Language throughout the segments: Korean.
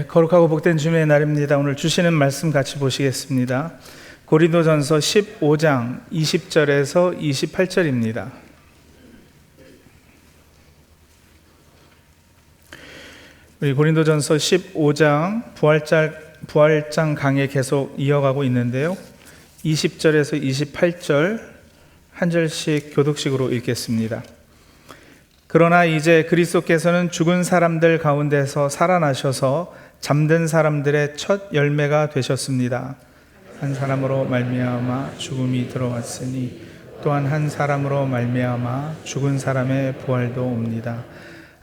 거룩하고 복된 주님의 날입니다. 오늘 주시는 말씀 같이 보시겠습니다. 고린도전서 15장 20절에서 28절입니다. 우리 고린도전서 15장 부활장 강의 계속 이어가고 있는데요. 20절에서 28절 한 절씩 교독식으로 읽겠습니다. 그러나 이제 그리스도께서는 죽은 사람들 가운데서 살아나셔서 잠든 사람들의 첫 열매가 되셨습니다. 한 사람으로 말미암아 죽음이 들어왔으니 또한 한 사람으로 말미암아 죽은 사람의 부활도 옵니다.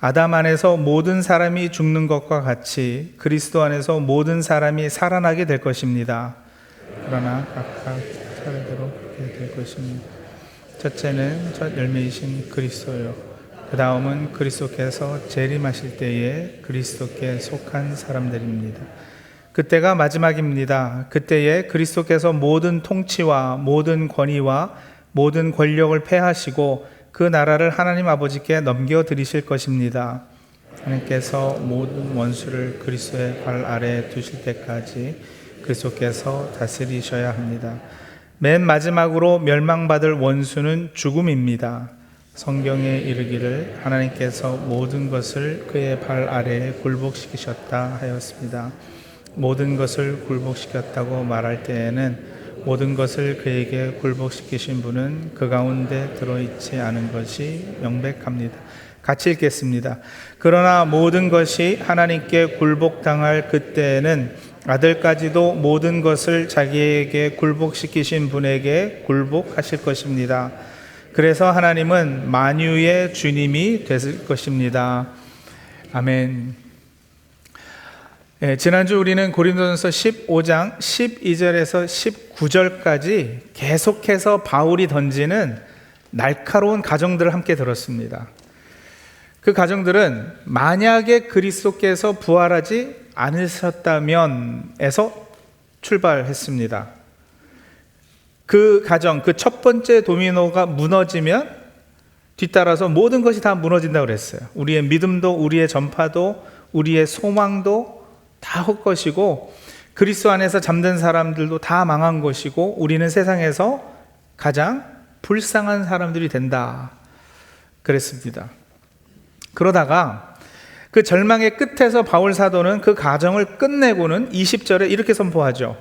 아담 안에서 모든 사람이 죽는 것과 같이 그리스도 안에서 모든 사람이 살아나게 될 것입니다. 그러나 각각 차례대로 그렇게 될 것입니다. 첫째는 첫 열매이신 그리스도요. 그 다음은 그리스도께서 재림하실 때에 그리스도께 속한 사람들입니다. 그때가 마지막입니다. 그때에 그리스도께서 모든 통치와 모든 권위와 모든 권력을 패하시고 그 나라를 하나님 아버지께 넘겨드리실 것입니다. 하나님께서 모든 원수를 그리스도의 발 아래에 두실 때까지 그리스도께서 다스리셔야 합니다. 맨 마지막으로 멸망받을 원수는 죽음입니다. 성경에 이르기를 하나님께서 모든 것을 그의 발 아래에 굴복시키셨다 하였습니다. 모든 것을 굴복시켰다고 말할 때에는 모든 것을 그에게 굴복시키신 분은 그 가운데 들어있지 않은 것이 명백합니다. 같이 읽겠습니다. 그러나 모든 것이 하나님께 굴복당할 그때에는 아들까지도 모든 것을 자기에게 굴복시키신 분에게 굴복하실 것입니다. 그래서 하나님은 만유의 주님이 되실 것입니다. 아멘. 지난주 우리는 고린도전서 15장 12절에서 19절까지 계속해서 바울이 던지는 날카로운 가정들을 함께 들었습니다. 그 가정들은 만약에 그리스도께서 부활하지 않으셨다면에서 출발했습니다. 그 가정, 그 첫 번째 도미노가 무너지면 뒤따라서 모든 것이 다 무너진다고 그랬어요. 우리의 믿음도, 우리의 전파도, 우리의 소망도 다 헛것이고 그리스도 안에서 잠든 사람들도 다 망한 것이고 우리는 세상에서 가장 불쌍한 사람들이 된다 그랬습니다. 그러다가 그 절망의 끝에서 바울 사도는 그 가정을 끝내고는 20절에 이렇게 선포하죠.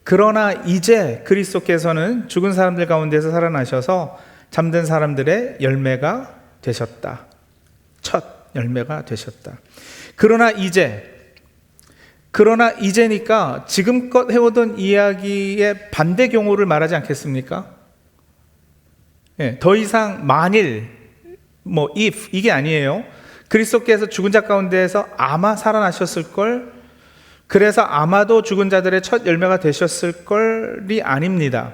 그러나 이제 그리스도께서는 죽은 사람들 가운데서 살아나셔서 잠든 사람들의 열매가 되셨다. 첫 열매가 되셨다. 그러나 이제니까 지금껏 해오던 이야기의 반대 경우를 말하지 않겠습니까? 더 이상 만일, if 이게 아니에요. 그리스도께서 죽은 자 가운데에서 아마 살아나셨을 걸, 그래서 아마도 죽은 자들의 첫 열매가 되셨을 걸이 아닙니다.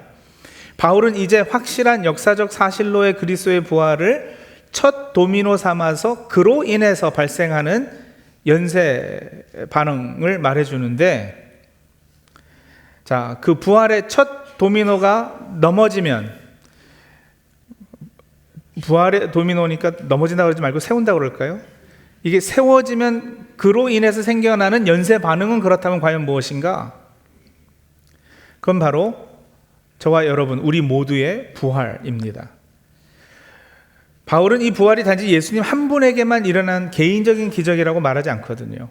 바울은 이제 확실한 역사적 사실로의 그리스도의 부활을 첫 도미노 삼아서 그로 인해서 발생하는 연쇄 반응을 말해주는데, 자, 그 부활의 첫 도미노가 넘어지면, 부활의 도미노니까 넘어진다고 그러지 말고 세운다고 그럴까요? 이게 세워지면 그로 인해서 생겨나는 연쇄 반응은 그렇다면 과연 무엇인가? 그건 바로 저와 여러분, 우리 모두의 부활입니다. 바울은 이 부활이 단지 예수님 한 분에게만 일어난 개인적인 기적이라고 말하지 않거든요.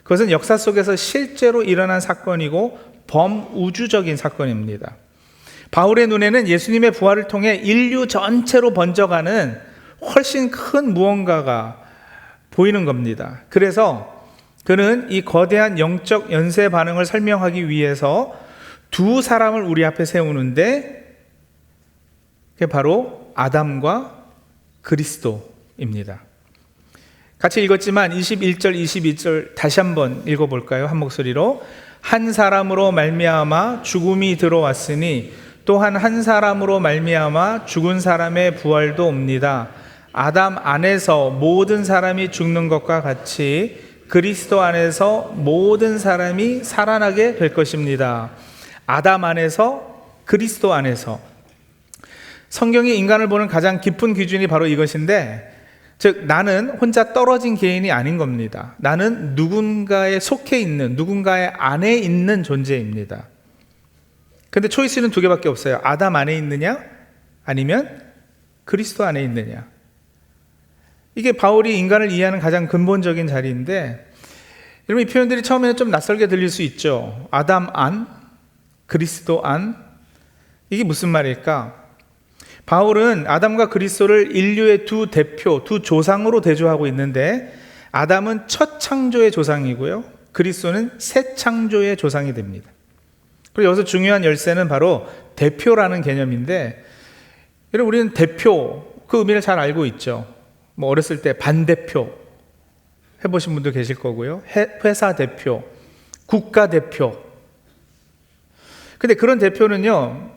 그것은 역사 속에서 실제로 일어난 사건이고 범우주적인 사건입니다. 바울의 눈에는 예수님의 부활을 통해 인류 전체로 번져가는 훨씬 큰 무언가가 보이는 겁니다. 그래서 그는 이 거대한 영적 연쇄 반응을 설명하기 위해서 두 사람을 우리 앞에 세우는데, 그게 바로 아담과 그리스도입니다. 같이 읽었지만 21절, 22절 다시 한번 읽어볼까요? 한 목소리로. 한 사람으로 말미암아 죽음이 들어왔으니 또한 한 사람으로 말미암아 죽은 사람의 부활도 옵니다. 아담 안에서 모든 사람이 죽는 것과 같이 그리스도 안에서 모든 사람이 살아나게 될 것입니다. 아담 안에서, 그리스도 안에서. 성경이 인간을 보는 가장 깊은 기준이 바로 이것인데, 즉 나는 혼자 떨어진 개인이 아닌 겁니다. 나는 누군가에 속해 있는, 누군가의 안에 있는 존재입니다. 근데 초이스는 두 개밖에 없어요. 아담 안에 있느냐 아니면 그리스도 안에 있느냐. 이게 바울이 인간을 이해하는 가장 근본적인 자리인데, 여러분 이 표현들이 처음에는 좀 낯설게 들릴 수 있죠. 아담 안, 그리스도 안. 이게 무슨 말일까? 바울은 아담과 그리스도를 인류의 두 대표, 두 조상으로 대조하고 있는데, 아담은 첫 창조의 조상이고요, 그리스도는 새 창조의 조상이 됩니다. 그리고 여기서 중요한 열쇠는 바로 대표라는 개념인데, 여러분 우리는 대표, 그 의미를 잘 알고 있죠. 뭐 어렸을 때 반대표 해보신 분도 계실 거고요, 회사 대표, 국가 대표. 근데 그런 대표는요,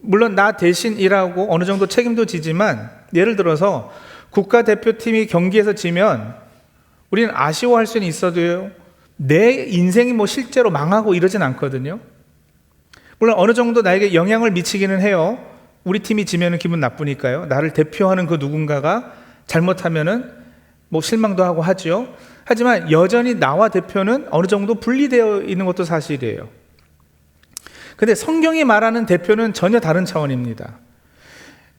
물론 나 대신 일하고 어느 정도 책임도 지지만, 예를 들어서 국가대표팀이 경기에서 지면 우리는 아쉬워할 수는 있어도요, 내 인생이 뭐 실제로 망하고 이러진 않거든요. 물론 어느 정도 나에게 영향을 미치기는 해요. 우리 팀이 지면 기분 나쁘니까요. 나를 대표하는 그 누군가가 잘못하면은 뭐 실망도 하고 하죠. 하지만 여전히 나와 대표는 어느 정도 분리되어 있는 것도 사실이에요. 근데 성경이 말하는 대표는 전혀 다른 차원입니다.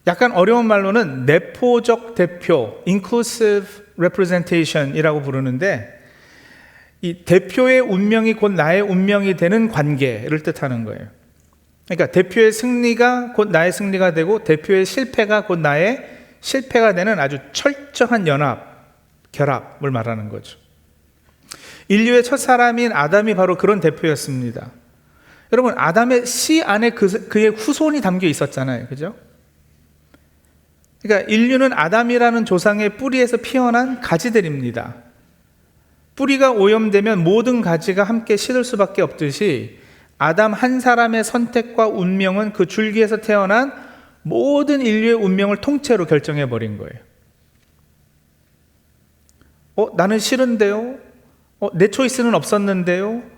약간 어려운 말로는 내포적 대표, inclusive representation 이라고 부르는데, 이 대표의 운명이 곧 나의 운명이 되는 관계를 뜻하는 거예요. 그러니까 대표의 승리가 곧 나의 승리가 되고, 대표의 실패가 곧 나의 실패가 되는 아주 철저한 결합을 말하는 거죠. 인류의 첫 사람인 아담이 바로 그런 대표였습니다. 여러분, 아담의 씨 안에 그의 후손이 담겨 있었잖아요. 그죠? 그러니까 인류는 아담이라는 조상의 뿌리에서 피어난 가지들입니다. 뿌리가 오염되면 모든 가지가 함께 시들 수밖에 없듯이, 아담 한 사람의 선택과 운명은 그 줄기에서 태어난 모든 인류의 운명을 통째로 결정해 버린 거예요. 나는 싫은데요? 내 초이스는 없었는데요?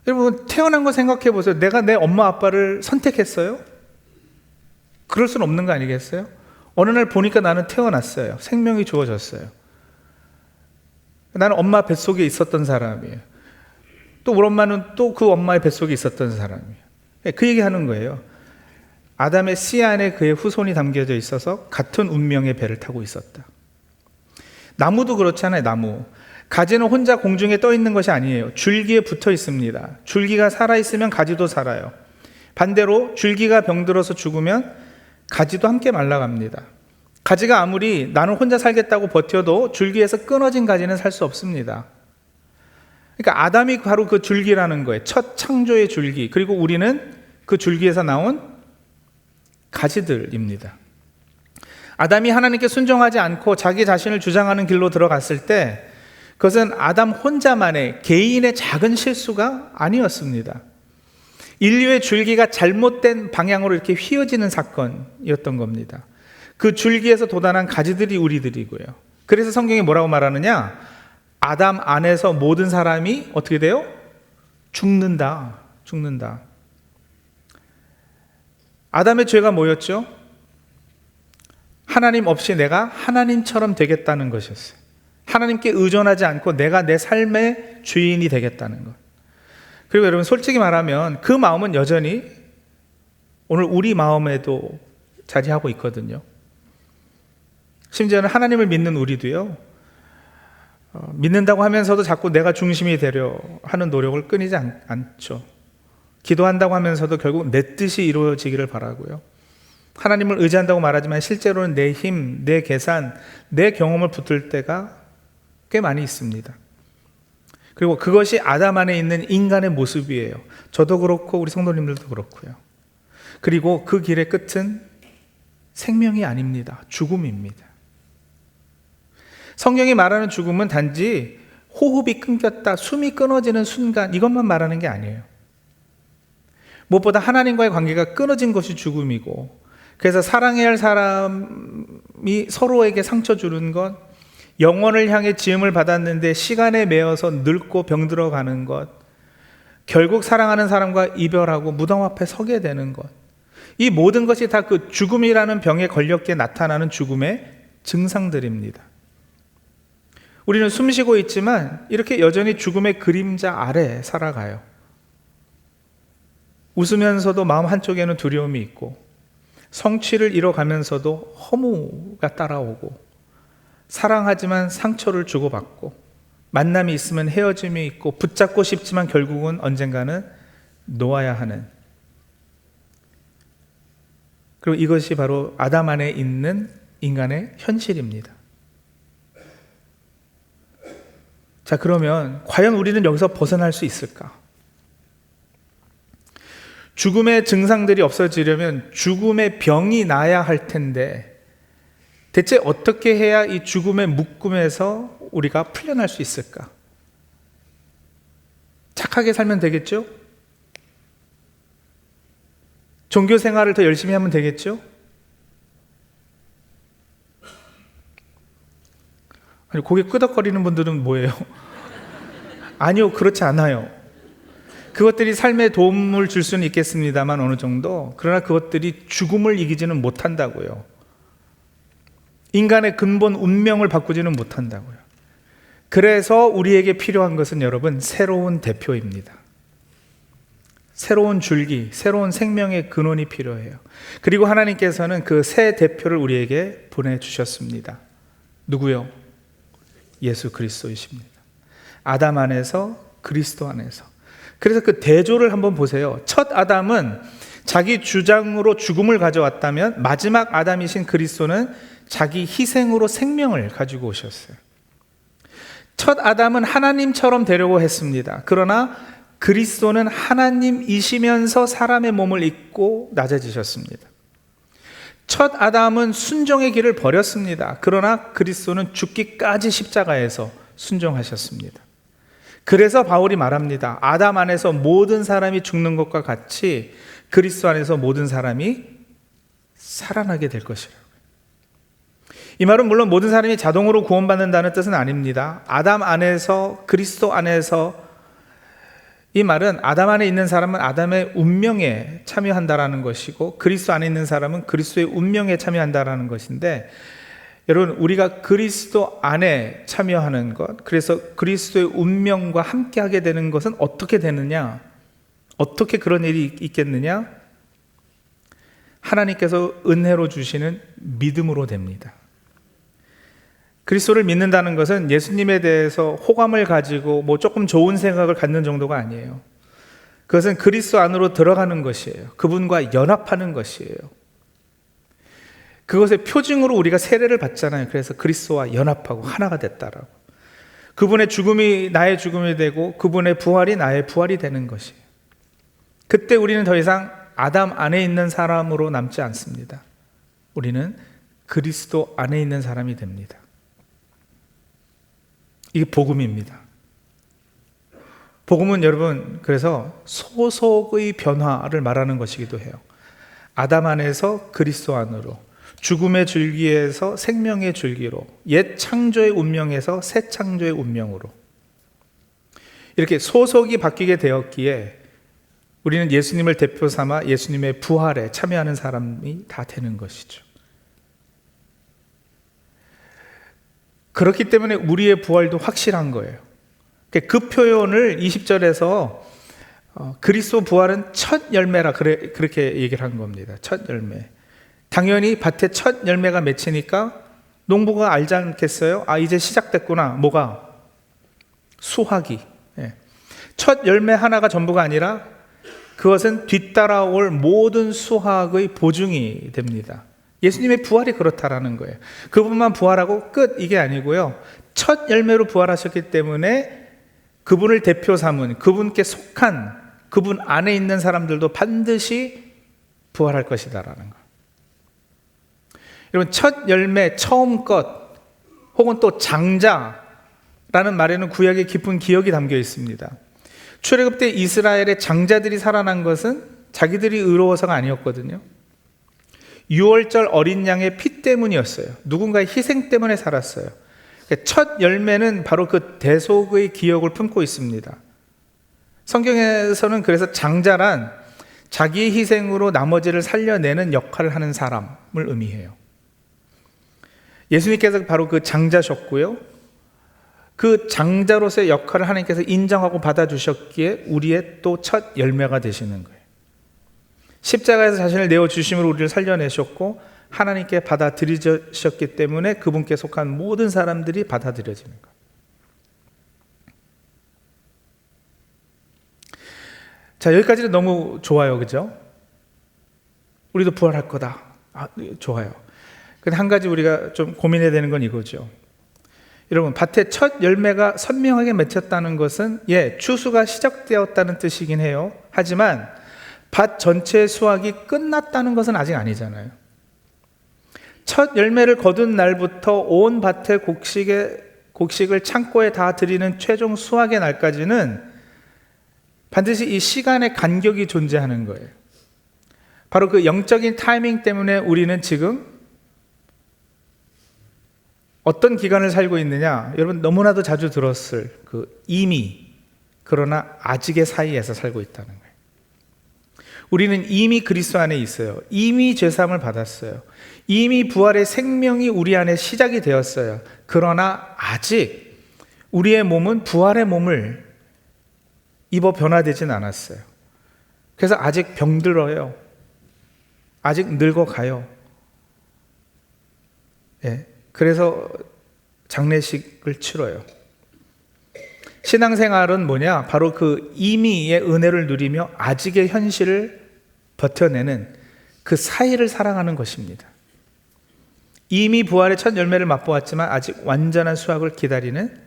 여러분, 태어난 거 생각해 보세요. 내가 내 엄마 아빠를 선택했어요? 그럴 수는 없는 거 아니겠어요? 어느 날 보니까 나는 태어났어요. 생명이 주어졌어요. 나는 엄마 뱃속에 있었던 사람이에요. 또 우리 엄마는 또 그 엄마의 뱃속에 있었던 사람이에요. 그 얘기하는 거예요. 아담의 씨 안에 그의 후손이 담겨져 있어서 같은 운명의 배를 타고 있었다. 나무도 그렇잖아요. 나무. 가지는 혼자 공중에 떠 있는 것이 아니에요. 줄기에 붙어 있습니다. 줄기가 살아있으면 가지도 살아요. 반대로 줄기가 병들어서 죽으면 가지도 함께 말라갑니다. 가지가 아무리 나는 혼자 살겠다고 버텨도 줄기에서 끊어진 가지는 살 수 없습니다. 그러니까 아담이 바로 그 줄기라는 거예요. 첫 창조의 줄기. 그리고 우리는 그 줄기에서 나온 가지들입니다. 아담이 하나님께 순종하지 않고 자기 자신을 주장하는 길로 들어갔을 때, 그것은 아담 혼자만의 개인의 작은 실수가 아니었습니다. 인류의 줄기가 잘못된 방향으로 이렇게 휘어지는 사건이었던 겁니다. 그 줄기에서 돋아난 가지들이 우리들이고요. 그래서 성경이 뭐라고 말하느냐? 아담 안에서 모든 사람이 어떻게 돼요? 죽는다. 아담의 죄가 뭐였죠? 하나님 없이 내가 하나님처럼 되겠다는 것이었어요. 하나님께 의존하지 않고 내가 내 삶의 주인이 되겠다는 것. 그리고 여러분, 솔직히 말하면 그 마음은 여전히 오늘 우리 마음에도 자리하고 있거든요. 심지어는 하나님을 믿는 우리도요, 믿는다고 하면서도 자꾸 내가 중심이 되려 하는 노력을 끊이지 않죠. 기도한다고 하면서도 결국 내 뜻이 이루어지기를 바라고요. 하나님을 의지한다고 말하지만 실제로는 내 힘, 내 계산, 내 경험을 붙들 때가 꽤 많이 있습니다. 그리고 그것이 아담 안에 있는 인간의 모습이에요. 저도 그렇고 우리 성도님들도 그렇고요. 그리고 그 길의 끝은 생명이 아닙니다. 죽음입니다. 성경이 말하는 죽음은 단지 호흡이 끊겼다, 숨이 끊어지는 순간, 이것만 말하는 게 아니에요. 무엇보다 하나님과의 관계가 끊어진 것이 죽음이고, 그래서 사랑해야 할 사람이 서로에게 상처 주는 것, 영원을 향해 지음을 받았는데 시간에 매여서 늙고 병들어가는 것, 결국 사랑하는 사람과 이별하고 무덤 앞에 서게 되는 것, 이 모든 것이 다 그 죽음이라는 병에 걸렸기에 나타나는 죽음의 증상들입니다. 우리는 숨쉬고 있지만 이렇게 여전히 죽음의 그림자 아래 살아가요. 웃으면서도 마음 한쪽에는 두려움이 있고, 성취를 이뤄가면서도 허무가 따라오고, 사랑하지만 상처를 주고받고, 만남이 있으면 헤어짐이 있고, 붙잡고 싶지만 결국은 언젠가는 놓아야 하는, 그리고 이것이 바로 아담 안에 있는 인간의 현실입니다. 자, 그러면 과연 우리는 여기서 벗어날 수 있을까? 죽음의 증상들이 없어지려면 죽음의 병이 나야 할 텐데, 대체 어떻게 해야 이 죽음의 묶음에서 우리가 풀려날 수 있을까? 착하게 살면 되겠죠? 종교 생활을 더 열심히 하면 되겠죠? 아니, 고개 끄덕거리는 분들은 뭐예요? 아니요, 그렇지 않아요. 그것들이 삶에 도움을 줄 수는 있겠습니다만 어느 정도, 그러나 그것들이 죽음을 이기지는 못한다고요. 인간의 근본 운명을 바꾸지는 못한다고요. 그래서 우리에게 필요한 것은 여러분, 새로운 대표입니다. 새로운 줄기, 새로운 생명의 근원이 필요해요. 그리고 하나님께서는 그 새 대표를 우리에게 보내주셨습니다. 누구요? 예수 그리스도이십니다. 아담 안에서, 그리스도 안에서. 그래서 그 대조를 한번 보세요. 첫 아담은 자기 주장으로 죽음을 가져왔다면, 마지막 아담이신 그리스도는 자기 희생으로 생명을 가지고 오셨어요. 첫 아담은 하나님처럼 되려고 했습니다. 그러나 그리스도는 하나님이시면서 사람의 몸을 입고 낮아지셨습니다. 첫 아담은 순종의 길을 버렸습니다. 그러나 그리스도는 죽기까지 십자가에서 순종하셨습니다. 그래서 바울이 말합니다. 아담 안에서 모든 사람이 죽는 것과 같이 그리스도 안에서 모든 사람이 살아나게 될 것이라고요. 이 말은 물론 모든 사람이 자동으로 구원받는다는 뜻은 아닙니다. 아담 안에서, 그리스도 안에서, 이 말은 아담 안에 있는 사람은 아담의 운명에 참여한다라는 것이고, 그리스도 안에 있는 사람은 그리스도의 운명에 참여한다라는 것인데, 여러분, 우리가 그리스도 안에 참여하는 것, 그래서 그리스도의 운명과 함께하게 되는 것은 어떻게 되느냐? 어떻게 그런 일이 있겠느냐? 하나님께서 은혜로 주시는 믿음으로 됩니다. 그리스도를 믿는다는 것은 예수님에 대해서 호감을 가지고 뭐 조금 좋은 생각을 갖는 정도가 아니에요. 그것은 그리스도 안으로 들어가는 것이에요. 그분과 연합하는 것이에요. 그것의 표징으로 우리가 세례를 받잖아요. 그래서 그리스도와 연합하고 하나가 됐다라고. 그분의 죽음이 나의 죽음이 되고 그분의 부활이 나의 부활이 되는 것이에요. 그때 우리는 더 이상 아담 안에 있는 사람으로 남지 않습니다. 우리는 그리스도 안에 있는 사람이 됩니다. 이게 복음입니다. 복음은 여러분, 그래서 소속의 변화를 말하는 것이기도 해요. 아담 안에서 그리스도 안으로, 죽음의 줄기에서 생명의 줄기로, 옛 창조의 운명에서 새 창조의 운명으로, 이렇게 소속이 바뀌게 되었기에 우리는 예수님을 대표 삼아 예수님의 부활에 참여하는 사람이 다 되는 것이죠. 그렇기 때문에 우리의 부활도 확실한 거예요. 그 표현을 20절에서 그리스도 부활은 첫 열매라 그렇게 얘기를 한 겁니다. 첫 열매. 당연히 밭에 첫 열매가 맺히니까 농부가 알지 않겠어요? 아, 이제 시작됐구나. 뭐가? 수확이. 첫 열매 하나가 전부가 아니라 그것은 뒤따라올 모든 수확의 보증이 됩니다. 예수님의 부활이 그렇다라는 거예요. 그분만 부활하고 끝, 이게 아니고요. 첫 열매로 부활하셨기 때문에 그분을 대표 삼은, 그분께 속한, 그분 안에 있는 사람들도 반드시 부활할 것이다라는 거예요. 여러분, 첫 열매, 처음 것, 혹은 또 장자라는 말에는 구약의 깊은 기억이 담겨 있습니다. 출애굽 때 이스라엘의 장자들이 살아난 것은 자기들이 의로워서가 아니었거든요. 6월절 어린 양의 피 때문이었어요. 누군가의 희생 때문에 살았어요. 첫 열매는 바로 그 대속의 기억을 품고 있습니다. 성경에서는 그래서 장자란 자기의 희생으로 나머지를 살려내는 역할을 하는 사람을 의미해요. 예수님께서 바로 그 장자셨고요. 그 장자로서의 역할을 하나님께서 인정하고 받아주셨기에 우리의 또 첫 열매가 되시는 거예요. 십자가에서 자신을 내어주심으로 우리를 살려내셨고 하나님께 받아들이셨기 때문에 그분께 속한 모든 사람들이 받아들여지는 거예요. 자, 여기까지는 너무 좋아요, 그죠? 우리도 부활할 거다. 좋아요. 근데 한 가지 우리가 좀 고민해야 되는 건 이거죠. 여러분, 밭에 첫 열매가 선명하게 맺혔다는 것은 추수가 시작되었다는 뜻이긴 해요. 하지만 밭 전체의 수확이 끝났다는 것은 아직 아니잖아요. 첫 열매를 거둔 날부터 온 밭의 곡식을 창고에 다 드리는 최종 수확의 날까지는 반드시 이 시간의 간격이 존재하는 거예요. 바로 그 영적인 타이밍 때문에 우리는 지금 어떤 기간을 살고 있느냐? 여러분 너무나도 자주 들었을 그 이미 그러나 아직의 사이에서 살고 있다는 거예요. 우리는 이미 그리스도 안에 있어요. 이미 죄사함을 받았어요. 이미 부활의 생명이 우리 안에 시작이 되었어요. 그러나 아직 우리의 몸은 부활의 몸을 입어 변화되진 않았어요. 그래서 아직 병들어요. 아직 늙어가요. 그래서 장례식을 치러요. 신앙생활은 뭐냐? 바로 그 이미의 은혜를 누리며 아직의 현실을 버텨내는 그 사이를 살아가는 것입니다. 이미 부활의 첫 열매를 맛보았지만 아직 완전한 수확을 기다리는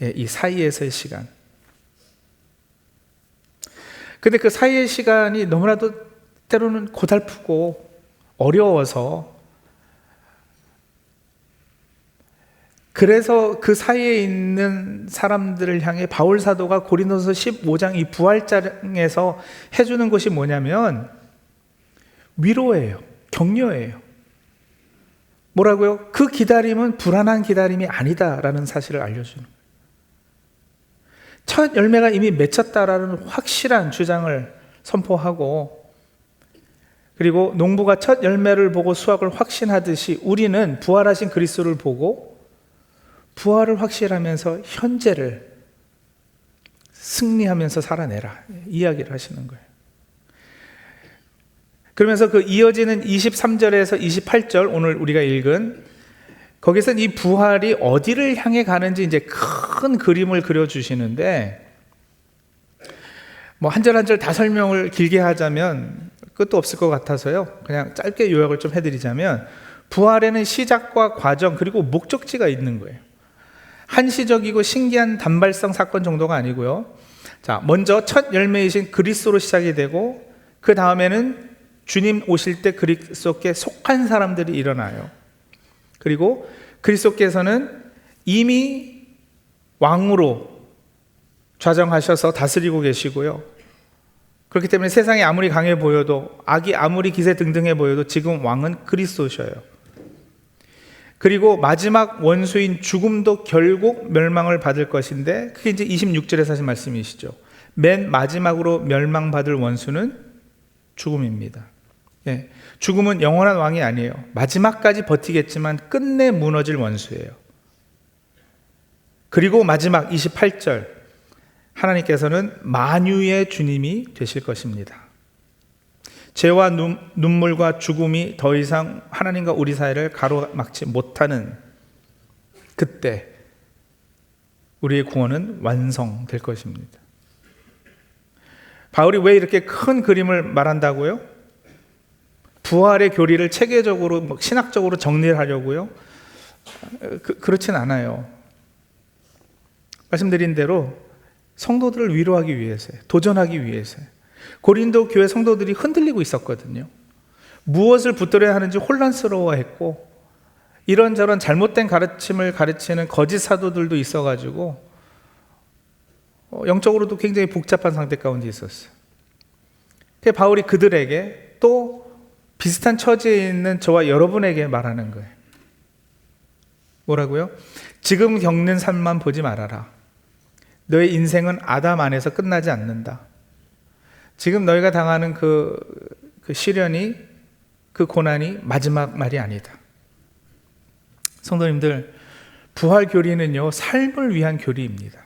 이 사이에서의 시간. 근데 그 사이의 시간이 너무나도 때로는 고달프고 어려워서 그래서 그 사이에 있는 사람들을 향해 바울 사도가 고린도서 15장 이 부활장에서 해주는 것이 뭐냐면 위로예요. 격려예요. 뭐라고요? 그 기다림은 불안한 기다림이 아니다라는 사실을 알려주는 거예요. 첫 열매가 이미 맺혔다라는 확실한 주장을 선포하고, 그리고 농부가 첫 열매를 보고 수확을 확신하듯이 우리는 부활하신 그리스도를 보고 부활을 확실하면서 현재를 승리하면서 살아내라 이야기를 하시는 거예요. 그러면서 그 이어지는 23절에서 28절 오늘 우리가 읽은 거기서 이 부활이 어디를 향해 가는지 이제 큰 그림을 그려주시는데, 뭐 한 절 한 절 다 설명을 길게 하자면 끝도 없을 것 같아서요. 그냥 짧게 요약을 좀 해드리자면 부활에는 시작과 과정 그리고 목적지가 있는 거예요. 한시적이고 신기한 단발성 사건 정도가 아니고요. 자, 먼저 첫 열매이신 그리스도로 시작이 되고 그 다음에는 주님 오실 때 그리스도께 속한 사람들이 일어나요. 그리고 그리스도께서는 이미 왕으로 좌정하셔서 다스리고 계시고요. 그렇기 때문에 세상이 아무리 강해 보여도, 악이 아무리 기세등등해 보여도 지금 왕은 그리스도셔요. 그리고 마지막 원수인 죽음도 결국 멸망을 받을 것인데, 그게 이제 26절에 하신 말씀이시죠. 맨 마지막으로 멸망받을 원수는 죽음입니다. 죽음은 영원한 왕이 아니에요. 마지막까지 버티겠지만 끝내 무너질 원수예요. 그리고 마지막 28절, 하나님께서는 만유의 주님이 되실 것입니다. 죄와 눈물과 죽음이 더 이상 하나님과 우리 사이를 가로막지 못하는 그때 우리의 구원은 완성될 것입니다. 바울이 왜 이렇게 큰 그림을 말한다고요? 부활의 교리를 체계적으로 신학적으로 정리를 하려고요? 그렇진 않아요. 말씀드린 대로 성도들을 위로하기 위해서요. 도전하기 위해서요. 고린도 교회 성도들이 흔들리고 있었거든요. 무엇을 붙들어야 하는지 혼란스러워했고, 이런저런 잘못된 가르침을 가르치는 거짓 사도들도 있어가지고 영적으로도 굉장히 복잡한 상태 가운데 있었어요. 그래서 바울이 그들에게 또 비슷한 처지에 있는 저와 여러분에게 말하는 거예요. 뭐라고요? 지금 겪는 삶만 보지 말아라. 너의 인생은 아담 안에서 끝나지 않는다. 지금 너희가 당하는 그 시련이, 그 고난이 마지막 말이 아니다. 성도님들, 부활 교리는요, 삶을 위한 교리입니다.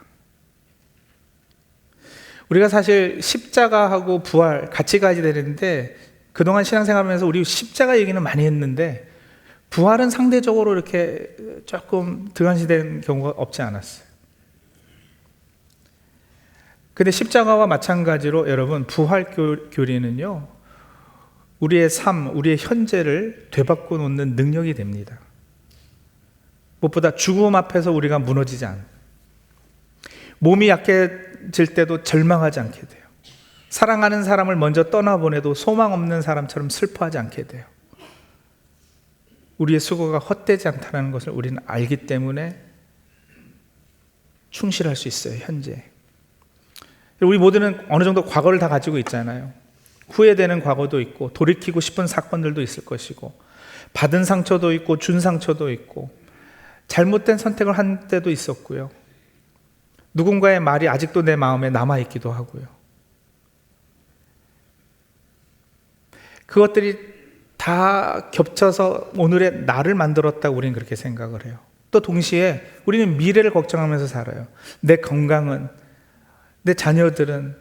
우리가 사실 십자가하고 부활 같이 가야 되는데, 그동안 신앙생활하면서 우리 십자가 얘기는 많이 했는데 부활은 상대적으로 이렇게 조금 등한시된 경우가 없지 않았어요. 근데 십자가와 마찬가지로 여러분, 부활 교리는요, 우리의 삶, 우리의 현재를 되바꿔 놓는 능력이 됩니다. 무엇보다 죽음 앞에서 우리가 무너지지 않아요. 몸이 약해질 때도 절망하지 않게 돼요. 사랑하는 사람을 먼저 떠나보내도 소망 없는 사람처럼 슬퍼하지 않게 돼요. 우리의 수고가 헛되지 않다는 것을 우리는 알기 때문에 충실할 수 있어요, 현재. 우리 모두는 어느 정도 과거를 다 가지고 있잖아요. 후회되는 과거도 있고, 돌이키고 싶은 사건들도 있을 것이고, 받은 상처도 있고, 준 상처도 있고, 잘못된 선택을 한 때도 있었고요. 누군가의 말이 아직도 내 마음에 남아있기도 하고요. 그것들이 다 겹쳐서 오늘의 나를 만들었다고 우리는 그렇게 생각을 해요. 또 동시에 우리는 미래를 걱정하면서 살아요. 내 건강은, 내 자녀들은,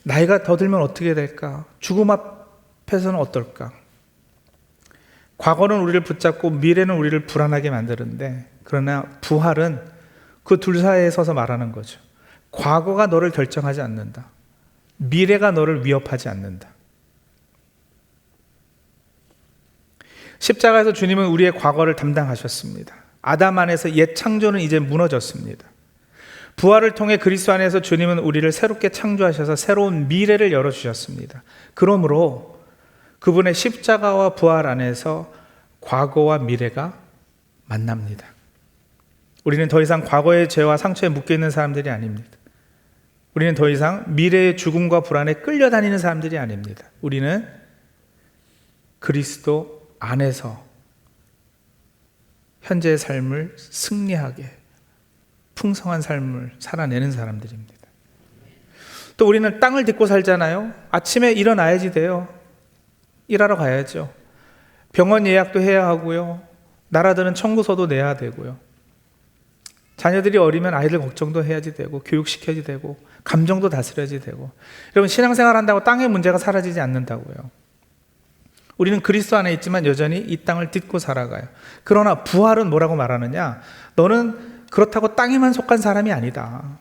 나이가 더 들면 어떻게 될까? 죽음 앞에서는 어떨까? 과거는 우리를 붙잡고 미래는 우리를 불안하게 만드는데, 그러나 부활은 그 둘 사이에 서서 말하는 거죠. 과거가 너를 결정하지 않는다. 미래가 너를 위협하지 않는다. 십자가에서 주님은 우리의 과거를 담당하셨습니다. 아담 안에서 옛 창조는 이제 무너졌습니다. 부활을 통해 그리스도 안에서 주님은 우리를 새롭게 창조하셔서 새로운 미래를 열어주셨습니다. 그러므로 그분의 십자가와 부활 안에서 과거와 미래가 만납니다. 우리는 더 이상 과거의 죄와 상처에 묶여있는 사람들이 아닙니다. 우리는 더 이상 미래의 죽음과 불안에 끌려다니는 사람들이 아닙니다. 우리는 그리스도 안에서 현재의 삶을 승리하게 풍성한 삶을 살아내는 사람들입니다. 또 우리는 땅을 딛고 살잖아요. 아침에 일어나야지 돼요. 일하러 가야죠. 병원 예약도 해야 하고요. 나라들은 청구서도 내야 되고요. 자녀들이 어리면 아이들 걱정도 해야지 되고, 교육시켜야지 되고, 감정도 다스려야지 되고. 여러분, 신앙생활 한다고 땅의 문제가 사라지지 않는다고요. 우리는 그리스도 안에 있지만 여전히 이 땅을 딛고 살아가요. 그러나 부활은 뭐라고 말하느냐? 너는 그렇다고 땅에만 속한 사람이 아니다.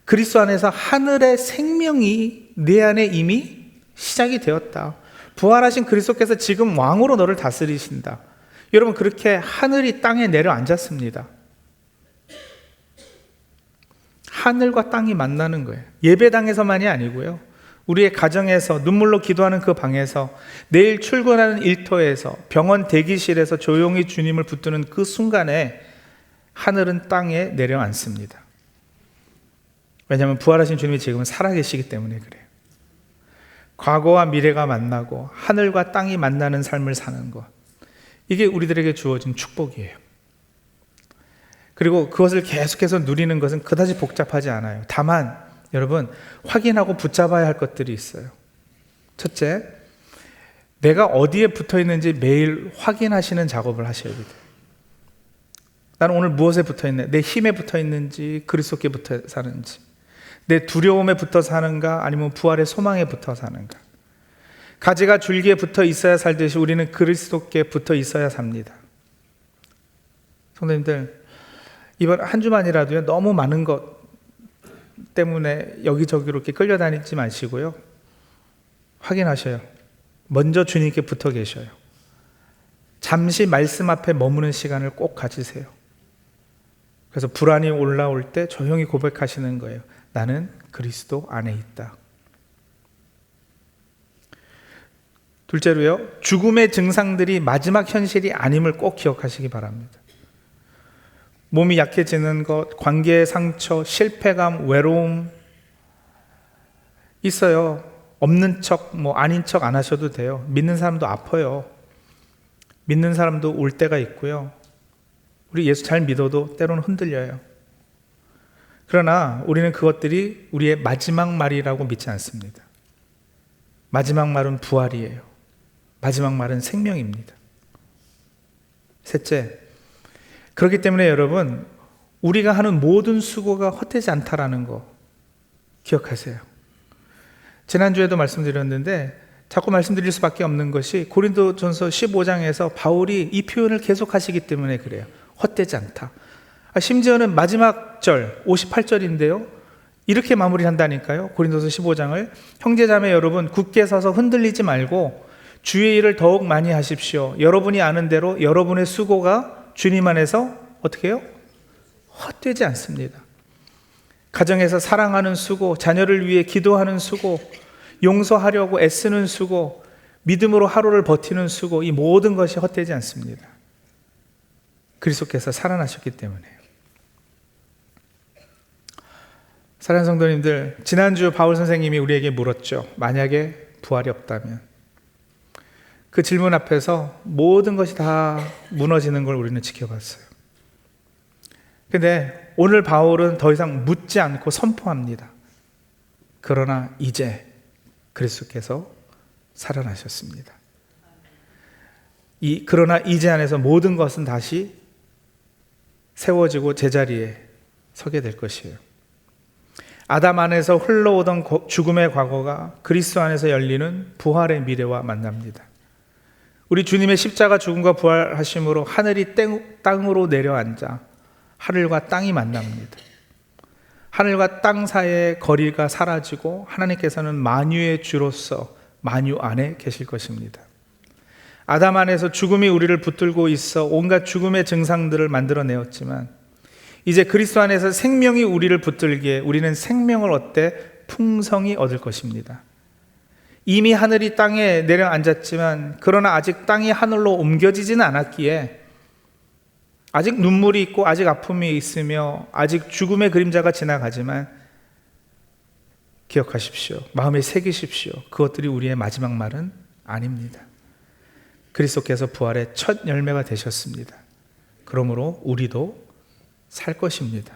그리스도 안에서 하늘의 생명이 내 안에 이미 시작이 되었다. 부활하신 그리스도께서 지금 왕으로 너를 다스리신다. 여러분, 그렇게 하늘이 땅에 내려앉았습니다. 하늘과 땅이 만나는 거예요. 예배당에서만이 아니고요. 우리의 가정에서, 눈물로 기도하는 그 방에서, 내일 출근하는 일터에서, 병원 대기실에서 조용히 주님을 붙드는 그 순간에 하늘은 땅에 내려앉습니다. 왜냐하면 부활하신 주님이 지금은 살아계시기 때문에 그래요. 과거와 미래가 만나고 하늘과 땅이 만나는 삶을 사는 것, 이게 우리들에게 주어진 축복이에요. 그리고 그것을 계속해서 누리는 것은 그다지 복잡하지 않아요. 다만 여러분, 확인하고 붙잡아야 할 것들이 있어요. 첫째, 내가 어디에 붙어 있는지 매일 확인하시는 작업을 하셔야 돼요. 나는 오늘 무엇에 붙어 있네? 내 힘에 붙어 있는지, 그리스도께 붙어 사는지, 내 두려움에 붙어 사는가, 아니면 부활의 소망에 붙어 사는가. 가지가 줄기에 붙어 있어야 살듯이 우리는 그리스도께 붙어 있어야 삽니다. 성도님들, 이번 한 주만이라도요, 너무 많은 것 때문에 여기저기로 이렇게 끌려다니지 마시고요, 확인하셔요. 먼저 주님께 붙어 계셔요. 잠시 말씀 앞에 머무는 시간을 꼭 가지세요. 그래서 불안이 올라올 때 조용히 고백하시는 거예요. 나는 그리스도 안에 있다. 둘째로요, 죽음의 증상들이 마지막 현실이 아님을 꼭 기억하시기 바랍니다. 몸이 약해지는 것, 관계의 상처, 실패감, 외로움 있어요. 없는 척, 아닌 척 안 하셔도 돼요. 믿는 사람도 아파요. 믿는 사람도 올 때가 있고요. 우리 예수 잘 믿어도 때로는 흔들려요. 그러나 우리는 그것들이 우리의 마지막 말이라고 믿지 않습니다. 마지막 말은 부활이에요. 마지막 말은 생명입니다. 셋째, 그렇기 때문에 여러분, 우리가 하는 모든 수고가 헛되지 않다라는 거 기억하세요. 지난주에도 말씀드렸는데 자꾸 말씀드릴 수밖에 없는 것이 고린도전서 15장에서 바울이 이 표현을 계속하시기 때문에 그래요. 헛되지 않다. 심지어는 마지막 절 58절인데요. 이렇게 마무리한다니까요. 고린도서 15장을 형제자매 여러분, 굳게 서서 흔들리지 말고 주의 일을 더욱 많이 하십시오. 여러분이 아는 대로 여러분의 수고가 주님 안에서 어떻게 해요? 헛되지 않습니다. 가정에서 사랑하는 수고, 자녀를 위해 기도하는 수고, 용서하려고 애쓰는 수고, 믿음으로 하루를 버티는 수고, 이 모든 것이 헛되지 않습니다. 그리스도께서 살아나셨기 때문에요. 사랑하는 성도님들, 지난주 바울 선생님이 우리에게 물었죠. 만약에 부활이 없다면. 그 질문 앞에서 모든 것이 다 무너지는 걸 우리는 지켜봤어요. 근데 오늘 바울은 더 이상 묻지 않고 선포합니다. 그러나 이제 그리스도께서 살아나셨습니다. 그러나 이제 안에서 모든 것은 다시 세워지고 제자리에 서게 될 것이에요. 아담 안에서 흘러오던 죽음의 과거가 그리스도 안에서 열리는 부활의 미래와 만납니다. 우리 주님의 십자가 죽음과 부활하심으로 하늘이 땅으로 내려앉아 하늘과 땅이 만납니다. 하늘과 땅 사이의 거리가 사라지고 하나님께서는 만유의 주로서 만유 안에 계실 것입니다. 아담 안에서 죽음이 우리를 붙들고 있어 온갖 죽음의 증상들을 만들어내었지만 이제 그리스도 안에서 생명이 우리를 붙들기에 우리는 생명을 얻되 풍성히 얻을 것입니다. 이미 하늘이 땅에 내려앉았지만 그러나 아직 땅이 하늘로 옮겨지지는 않았기에 아직 눈물이 있고 아직 아픔이 있으며 아직 죽음의 그림자가 지나가지만 기억하십시오. 마음에 새기십시오. 그것들이 우리의 마지막 말은 아닙니다. 그리스도께서 부활의 첫 열매가 되셨습니다. 그러므로 우리도 살 것입니다.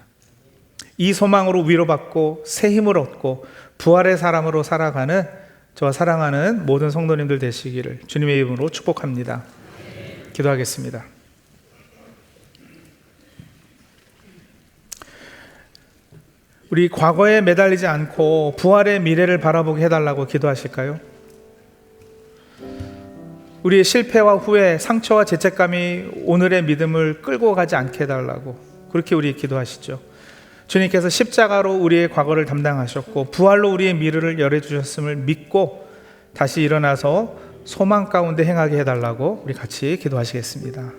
이 소망으로 위로받고 새 힘을 얻고 부활의 사람으로 살아가는 저와 사랑하는 모든 성도님들 되시기를 주님의 이름으로 축복합니다. 기도하겠습니다. 우리 과거에 매달리지 않고 부활의 미래를 바라보게 해달라고 기도하실까요? 우리의 실패와 후회, 상처와 죄책감이 오늘의 믿음을 끌고 가지 않게 해달라고 그렇게 우리 기도하시죠. 주님께서 십자가로 우리의 과거를 담당하셨고 부활로 우리의 미래를 열어주셨음을 믿고 다시 일어나서 소망 가운데 행하게 해달라고 우리 같이 기도하시겠습니다.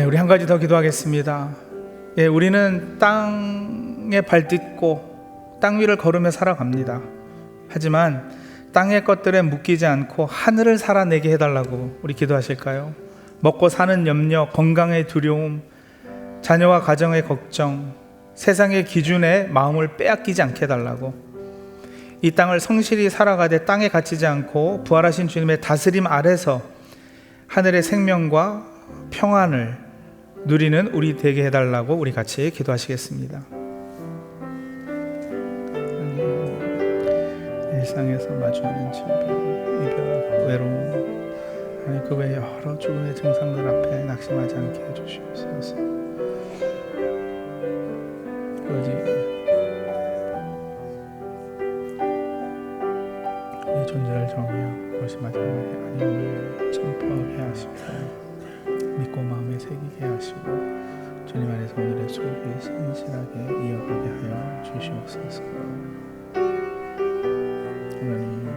우리 한 가지 더 기도하겠습니다. 우리는 땅에 발딛고 땅 위를 걸으며 살아갑니다. 하지만 땅의 것들에 묶이지 않고 하늘을 살아내게 해달라고 우리 기도하실까요? 먹고 사는 염려, 건강의 두려움, 자녀와 가정의 걱정, 세상의 기준에 마음을 빼앗기지 않게 해달라고, 이 땅을 성실히 살아가되 땅에 갇히지 않고 부활하신 주님의 다스림 아래서 하늘의 생명과 평안을 누리는 우리 되게 해달라고 우리 같이 기도하시겠습니다. 일상에서 마주하는 질병, 이별, 외로움, 아니 그 외 여러 죽음의 증상들 앞에 낙심하지 않게 해주시옵소서. 우리 존재를 정하여 그것이 마지막에 아님을 선포하게 하시고 믿고 마음에 새기게 하시고 주님 안에서 오늘의 소유를 신실하게 이어가게 하여 주시옵소서. 하나님,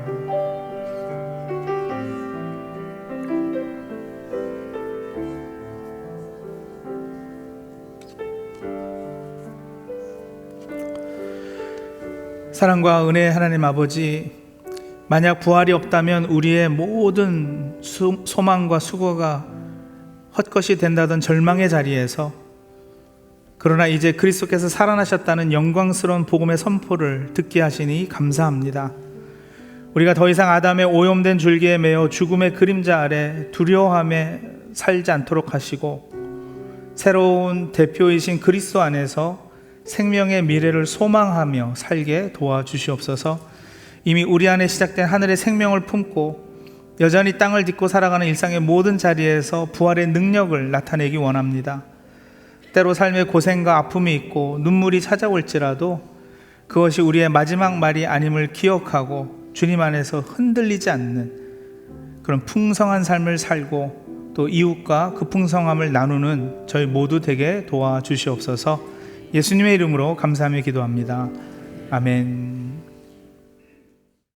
사랑과 은혜의 하나님 아버지, 만약 부활이 없다면 우리의 모든 소망과 수고가 헛것이 된다던 절망의 자리에서, 그러나 이제 그리스도께서 살아나셨다는 영광스러운 복음의 선포를 듣게 하시니 감사합니다. 우리가 더 이상 아담의 오염된 줄기에 매여 죽음의 그림자 아래 두려워함에 살지 않도록 하시고, 새로운 대표이신 그리스도 안에서 생명의 미래를 소망하며 살게 도와주시옵소서. 이미 우리 안에 시작된 하늘의 생명을 품고 여전히 땅을 딛고 살아가는 일상의 모든 자리에서 부활의 능력을 나타내기 원합니다. 때로 삶의 고생과 아픔이 있고 눈물이 찾아올지라도 그것이 우리의 마지막 말이 아님을 기억하고 주님 안에서 흔들리지 않는 그런 풍성한 삶을 살고 또 이웃과 그 풍성함을 나누는 저희 모두 되게 도와주시옵소서. 예수님의 이름으로 감사하며 기도합니다. 아멘.